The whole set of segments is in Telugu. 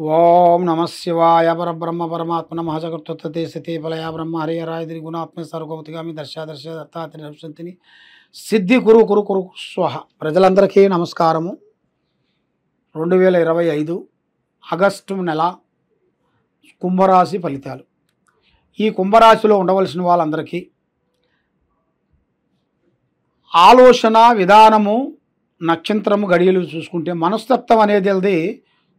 ఓం నమ శివాయ పరబ్రహ్మ పరమాత్మ నమ జగత్తే సతీ ఫలయ బ్రహ్మ హరిహరాయ గుణాత్మ సర్వగౌతిగామి దర్శ దత్తాత్రి నృశంతిని సిద్ధి కురు కురు కురు స్వహ. ప్రజలందరికీ నమస్కారము. 2025 ఆగస్టు నెల కుంభరాశి ఫలితాలు. ఈ కుంభరాశిలో ఉండవలసిన వాళ్ళందరికీ ఆలోచన విధానము నక్షత్రము గడియలు చూసుకుంటే మనస్తత్వం అనేది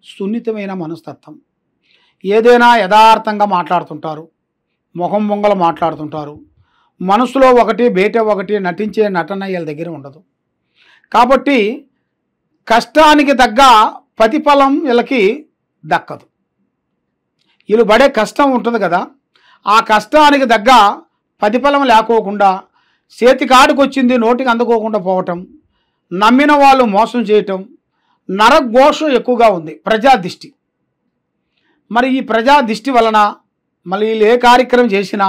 సున్నితమైన మనస్తత్వం. ఏదైనా యథార్థంగా మాట్లాడుతుంటారు, ముఖం బొంగలు మాట్లాడుతుంటారు. మనసులో ఒకటి బయట ఒకటి నటించే నటన వీళ్ళ దగ్గర ఉండదు. కాబట్టి కష్టానికి తగ్గ ప్రతిఫలం వీళ్ళకి దక్కదు. వీళ్ళు పడే కష్టం ఉంటుంది కదా, ఆ కష్టానికి తగ్గ ప్రతిఫలం లేకోకుండా చేతికాడికి వచ్చింది నోటికి అందుకోకుండా పోవటం, నమ్మిన వాళ్ళు మోసం చేయటం, నరఘోషం ఎక్కువగా ఉంది. ప్రజాదిష్టి. మరి ఈ ప్రజాదిష్టి వలన మళ్ళీ వీళ్ళు ఏ కార్యక్రమం చేసినా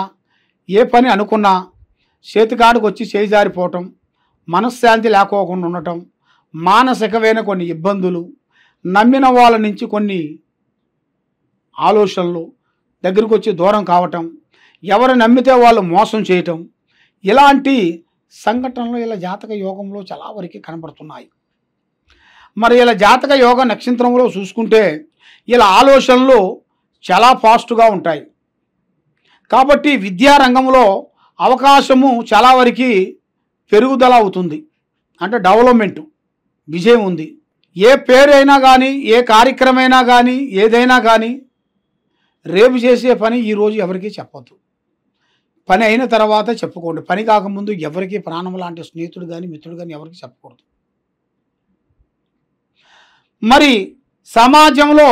ఏ పని అనుకున్నా చేతికాడికి వచ్చి చేజారిపోవటం, మనశ్శాంతి లేకోకుండా ఉండటం, మానసికమైన కొన్ని ఇబ్బందులు, నమ్మిన వాళ్ళ నుంచి కొన్ని ఆలోచనలు దగ్గరికి వచ్చి దూరం కావటం, ఎవరు నమ్మితే వాళ్ళు మోసం చేయటం, ఇలాంటి సంఘటనలు ఇలా జాతక యోగంలో చాలా వరకు కనబడుతున్నాయి. మరి ఇలా జాతక యోగ నక్షత్రంలో చూసుకుంటే ఇలా ఆలోచనలు చాలా ఫాస్ట్గా ఉంటాయి. కాబట్టి విద్యారంగంలో అవకాశము చాలా వరకు పెరుగుదల అవుతుంది. అంటే డెవలప్మెంట్ విజయం ఉంది. ఏ పేరైనా కానీ, ఏ కార్యక్రమైనా కానీ, ఏదైనా కానీ రేపు చేసే పని ఈరోజు ఎవరికీ చెప్పొద్దు. పని అయిన తర్వాత చెప్పుకోండి. పని కాకముందు ఎవరికి ప్రాణం లాంటి స్నేహితుడు కానీ మిత్రుడు కానీ ఎవరికి చెప్పకూడదు. మరి సమాజంలో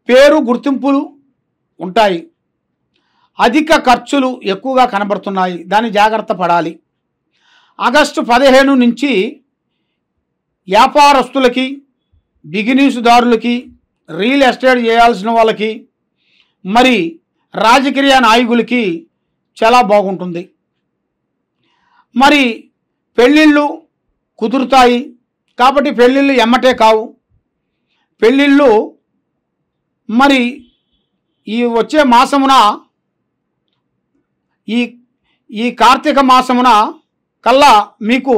పేరు గుర్తింపులు ఉంటాయి. అధిక ఖర్చులు ఎక్కువగా కనబడుతున్నాయి. దాన్ని జాగ్రత్త పడాలి. ఆగస్టు 15 నుంచి వ్యాపారస్తులకి, బిజినెస్దారులకి, రియల్ ఎస్టేట్ చేయాల్సిన వాళ్ళకి, మరి రాజకీయ నాయకులకి చాలా బాగుంటుంది. మరి పెళ్ళిళ్ళు కుదురుతాయి. కాబట్టి పెళ్ళిళ్ళు ఎమ్మటే కావు. పెళ్ళిళ్ళు మరి ఈ వచ్చే మాసమున ఈ కార్తీక మాసమున కల్లా మీకు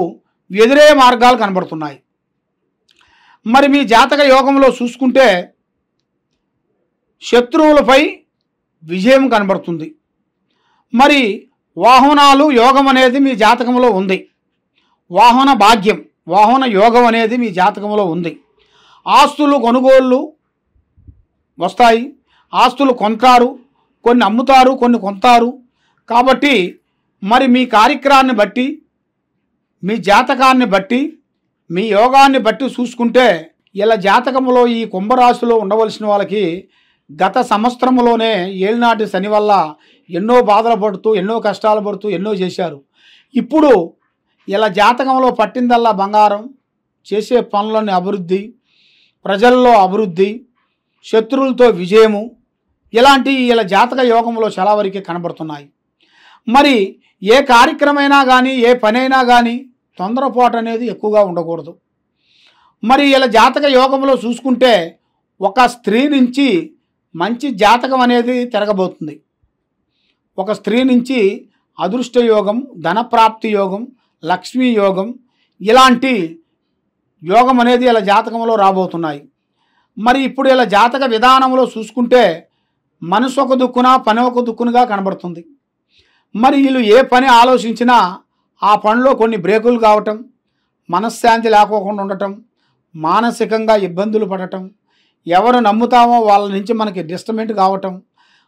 ఎదురే మార్గాలు కనబడుతున్నాయి. మరి మీ జాతక యోగంలో చూసుకుంటే శత్రువులపై విజయం కనబడుతుంది. మరి వాహనాలు యోగం అనేది మీ జాతకంలో ఉంది. వాహన భాగ్యం, వాహన యోగం అనేది మీ జాతకంలో ఉంది. ఆస్తులు కొనుగోళ్ళు వస్తాయి. ఆస్తులు కొంటారు, కొన్ని అమ్ముతారు, కొన్ని కొంటారు. కాబట్టి మరి మీ కార్యక్రమాన్ని బట్టి, మీ జాతకాన్ని బట్టి, మీ యోగాన్ని బట్టి చూసుకుంటే ఇలా జాతకంలో ఈ కుంభరాశిలో ఉండవలసిన వాళ్ళకి గత సంవత్సరంలోనే ఏలినాటి శని వల్ల ఎన్నో బాధలు పడుతూ, ఎన్నో కష్టాలు పడుతూ ఎన్నో చేశారు. ఇప్పుడు ఇలా జాతకంలో పట్టిందల్లా బంగారం, చేసే పనులని అభివృద్ధి, ప్రజల్లో అభివృద్ధి, శత్రువులతో విజయము, ఇలాంటి ఇలా జాతక యోగంలో చాలా వరకు కనబడుతున్నాయి. మరి ఏ కార్యక్రమైనా కానీ, ఏ పనైనా కానీ తొందరపాటు అనేది ఎక్కువగా ఉండకూడదు. మరి ఇలా జాతక యోగంలో చూసుకుంటే ఒక స్త్రీ నుంచి మంచి జాతకం అనేది తిరగబోతుంది. ఒక స్త్రీ నుంచి అదృష్ట యోగం, ధనప్రాప్తి యోగం, లక్ష్మీ యోగం, ఇలాంటి యోగం అనేది ఇలా జాతకంలో రాబోతున్నాయి. మరి ఇప్పుడు ఇలా జాతక విధానంలో చూసుకుంటే మనసు ఒక దుక్కున, పని ఒక దుక్కునుగా కనబడుతుంది. మరి వీళ్ళు ఏ పని ఆలోచించినా ఆ పనిలో కొన్ని బ్రేకులు కావటం, మనశ్శాంతి లేకోకుండా ఉండటం, మానసికంగా ఇబ్బందులు పడటం, ఎవరు నమ్ముతామో వాళ్ళ నుంచి మనకి డిస్టర్బెంట్ కావటం,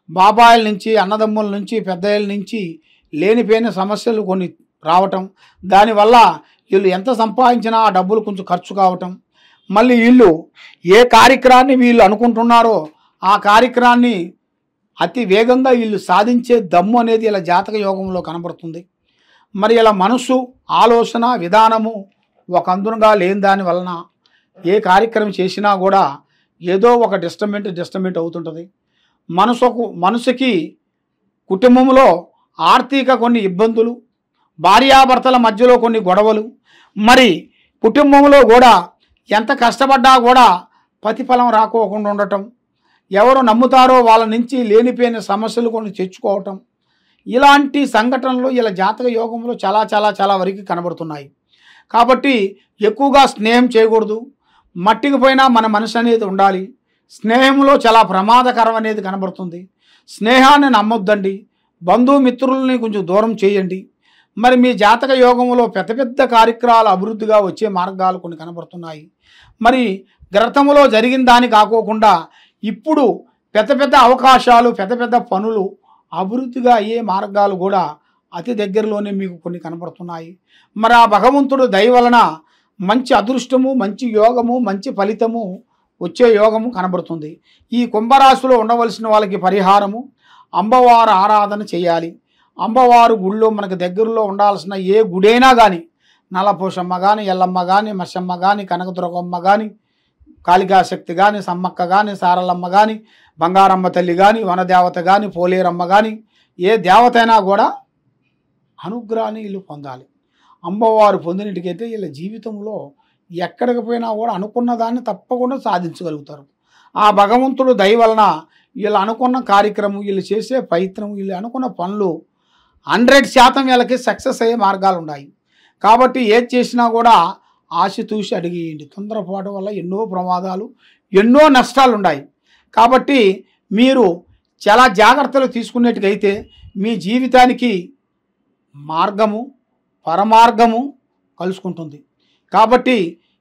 బాబాయిల నుంచి, అన్నదమ్ముల నుంచి, పెద్దయ్యల నుంచి లేనిపోయిన సమస్యలు కొన్ని రావటం, దానివల్ల వీళ్ళు ఎంత సంపాదించినా ఆ డబ్బులు కొంచెం ఖర్చు కావటం, మళ్ళీ వీళ్ళు ఏ కార్యక్రమాన్ని వీళ్ళు అనుకుంటున్నారో ఆ కార్యక్రమాన్ని అతి వేగంగా వీళ్ళు సాధించే దమ్ము అనేది ఇలా జాతక యోగంలో కనబడుతుంది. మరి ఇలా మనసు, ఆలోచన విధానము ఒక అందునుగా లేని దాని వలన ఏ కార్యక్రమం చేసినా కూడా ఏదో ఒక డిస్టర్బెంట్ అవుతుంటుంది. మనసుకి కుటుంబంలో ఆర్థిక కొన్ని ఇబ్బందులు, భార్యాభర్తల మధ్యలో కొన్ని గొడవలు, మరి కుటుంబంలో కూడా ఎంత కష్టపడ్డా కూడా ప్రతిఫలం రాకోకుండా ఉండటం, ఎవరు నమ్ముతారో వాళ్ళ నుంచి లేనిపోయిన సమస్యలు కొన్ని తెచ్చుకోవటం, ఇలాంటి సంఘటనలు ఇలా జాతక యోగంలో చాలా చాలా చాలా వరకు కనబడుతున్నాయి. కాబట్టి ఎక్కువగా స్నేహం చేయకూడదు. మట్టికి పోయినా మన మనసు అనేది ఉండాలి. స్నేహంలో చాలా ప్రమాదకరం అనేది కనబడుతుంది. స్నేహాన్ని నమ్మొద్దండి. బంధుమిత్రులని కొంచెం దూరం చేయండి. మరి మీ జాతక యోగంలో పెద్ద పెద్ద కార్యక్రమాలు అభివృద్ధిగా వచ్చే మార్గాలు కొన్ని కనబడుతున్నాయి. మరి గతంలో జరిగిన దాని కాకోకుండా ఇప్పుడు పెద్ద పెద్ద అవకాశాలు, పెద్ద పెద్ద పనులు అభివృద్ధిగా అయ్యే మార్గాలు కూడా అతి దగ్గరలోనే మీకు కొన్ని కనబడుతున్నాయి. మరి ఆ భగవంతుడు దయ వలన మంచి అదృష్టము, మంచి యోగము, మంచి ఫలితము వచ్చే యోగము కనబడుతుంది. ఈ కుంభరాశిలో ఉండవలసిన వాళ్ళకి పరిహారము, అమ్మవారు ఆరాధన చేయాలి. అమ్మవారు గుళ్ళో మనకు దగ్గరలో ఉండాల్సిన ఏ గుడైనా కానీ, నల్లపోషమ్మ కానీ, ఎల్లమ్మ కానీ, మషమ్మ కానీ, కనకదుర్గమ్మ కానీ, కాళికాశక్తి కానీ, సమ్మక్క కానీ, సారలమ్మ కానీ, బంగారమ్మ తల్లి కానీ, వనదేవత కానీ, పోలేరమ్మ కానీ, ఏ దేవత అయినా కూడా అనుగ్రహాన్ని వీళ్ళు పొందాలి. అమ్మవారు పొందినట్టుకైతే వీళ్ళ జీవితంలో ఎక్కడికి పోయినా కూడా అనుకున్న దాన్ని తప్పకుండా సాధించగలుగుతారు. ఆ భగవంతుడు దయ వలన వీళ్ళు అనుకున్న కార్యక్రమం, వీళ్ళు చేసే ప్రయత్నం, వీళ్ళు అనుకున్న పనులు 100% వీళ్ళకి సక్సెస్ అయ్యే మార్గాలు ఉన్నాయి. కాబట్టి ఏది చేసినా కూడా ఆశతూసి అడిగేయండి. తొందరపాటు వల్ల ఎన్నో ప్రమాదాలు, ఎన్నో నష్టాలు ఉన్నాయి. కాబట్టి మీరు చాలా జాగ్రత్తలు తీసుకునేట్టుకైతే మీ జీవితానికి మార్గము, పరమార్గము కలుసుకుంటుంది. కాబట్టి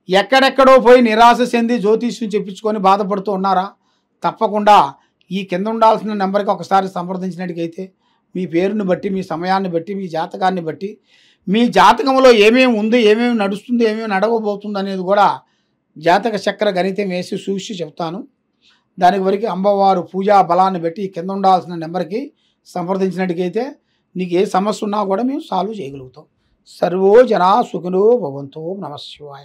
ఎక్కడెక్కడో పోయి నిరాశ చెంది జ్యోతిష్యం చెప్పించుకొని బాధపడుతూ ఉన్నారా? తప్పకుండా ఈ కింద ఉండాల్సిన నెంబర్కి ఒకసారి సంప్రదించినట్టుకైతే మీ పేరుని బట్టి, మీ సమయాన్ని బట్టి, మీ జాతకాన్ని బట్టి, మీ జాతకంలో ఏమేమి ఉంది, ఏమేమి నడుస్తుంది, ఏమేమి నడవబోతుంది అనేది కూడా జాతక చక్ర గణితం వేసి చూసి చెప్తాను. దానికి వరకు అమ్మవారు పూజా బలాన్ని బట్టి కింద ఉండాల్సిన నెంబర్కి సంప్రదించినట్టుకైతే నీకు ఏ సమస్య ఉన్నా కూడా మేము సాల్వ్ చేయగలుగుతాం. సర్వో జనా సుఖినో భవంతు. నమః శివాయ.